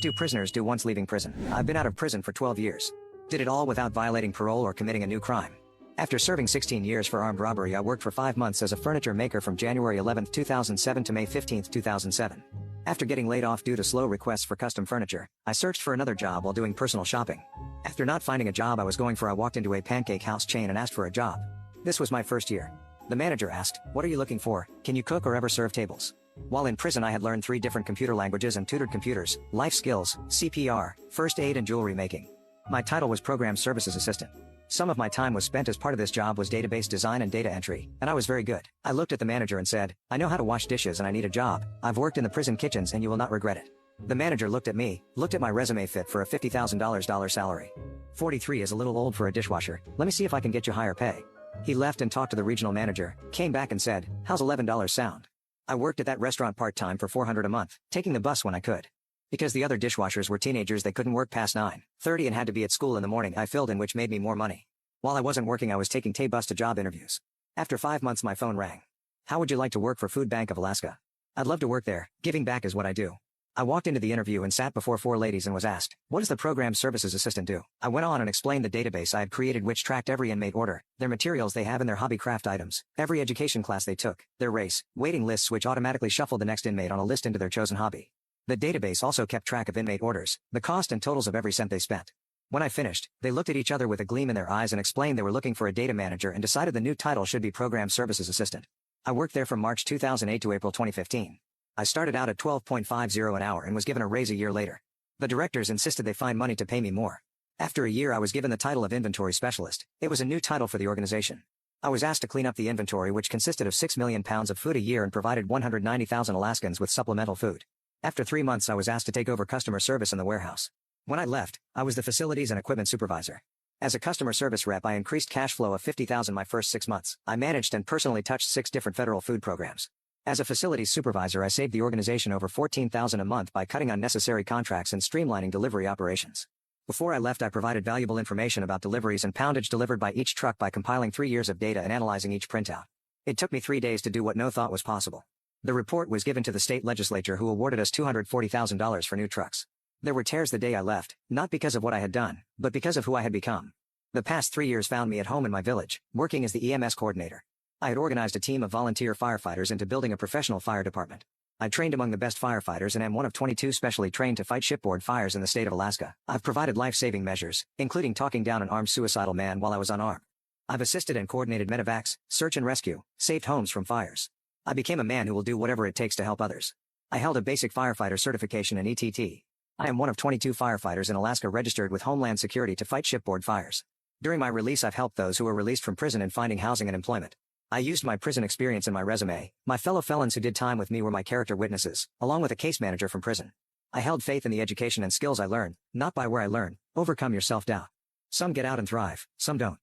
Do prisoners do once leaving prison? I've been out of prison for 12 years. Did it all without violating parole or committing a new crime. After serving 16 years for armed robbery, I worked for 5 months as a furniture maker from January 11, 2007 to May 15, 2007. After getting laid off due to slow requests for custom furniture, I searched for another job while doing personal shopping. After not finding a job I was going for, I walked into a pancake house chain and asked for a job. This was my first year. The manager asked, "What are you looking for? Can you cook or ever serve tables?" While in prison, I had learned 3 different computer languages and tutored computers, life skills, CPR, first aid and jewelry making. My title was Program Services Assistant. Some of my time was spent as part of this job was database design and data entry, and I was very good. I looked at the manager and said, "I know how to wash dishes and I need a job. I've worked in the prison kitchens and you will not regret it." The manager looked at me, looked at my resume fit for a $50,000 salary. 43 is a little old for a dishwasher. Let me see if I can get you higher pay. He left and talked to the regional manager, came back and said, "How's $11 sound?" I worked at that restaurant part-time for $400 a month, taking the bus when I could. Because the other dishwashers were teenagers, they couldn't work past 9:30 and had to be at school in the morning. I filled in, which made me more money. While I wasn't working, I was taking T-bus to job interviews. After 5 months, my phone rang. "How would you like to work for Food Bank of Alaska?" "I'd love to work there. Giving back is what I do." I walked into the interview and sat before 4 ladies and was asked, "What does the Program Services Assistant do?" I went on and explained the database I had created, which tracked every inmate order, their materials they have in their hobby craft items, every education class they took, their race, waiting lists which automatically shuffled the next inmate on a list into their chosen hobby. The database also kept track of inmate orders, the cost and totals of every cent they spent. When I finished, they looked at each other with a gleam in their eyes and explained they were looking for a data manager and decided the new title should be Program Services Assistant. I worked there from March 2008 to April 2015. I started out at $12.50 an hour and was given a raise a year later. The directors insisted they find money to pay me more. After a year, I was given the title of Inventory Specialist. It was a new title for the organization. I was asked to clean up the inventory, which consisted of 6 million pounds of food a year and provided 190,000 Alaskans with supplemental food. After 3 months, I was asked to take over customer service in the warehouse. When I left, I was the facilities and equipment supervisor. As a customer service rep, I increased cash flow of $50,000 my first 6 months. I managed and personally touched 6 different federal food programs. As a facilities supervisor, I saved the organization over $14,000 a month by cutting unnecessary contracts and streamlining delivery operations. Before I left, I provided valuable information about deliveries and poundage delivered by each truck by compiling 3 years of data and analyzing each printout. It took me 3 days to do what no thought was possible. The report was given to the state legislature, who awarded us $240,000 for new trucks. There were tears the day I left, not because of what I had done, but because of who I had become. The past 3 years found me at home in my village, working as the EMS coordinator. I had organized a team of volunteer firefighters into building a professional fire department. I trained among the best firefighters and am one of 22 specially trained to fight shipboard fires in the state of Alaska. I've provided life-saving measures, including talking down an armed suicidal man while I was unarmed. I've assisted and coordinated medevacs, search and rescue, saved homes from fires. I became a man who will do whatever it takes to help others. I held a basic firefighter certification in ETT. I am one of 22 firefighters in Alaska registered with Homeland Security to fight shipboard fires. During my release, I've helped those who were released from prison in finding housing and employment. I used my prison experience in my resume. My fellow felons who did time with me were my character witnesses, along with a case manager from prison. I held faith in the education and skills I learned, not by where I learn. Overcome your self-doubt. Some get out and thrive, some don't.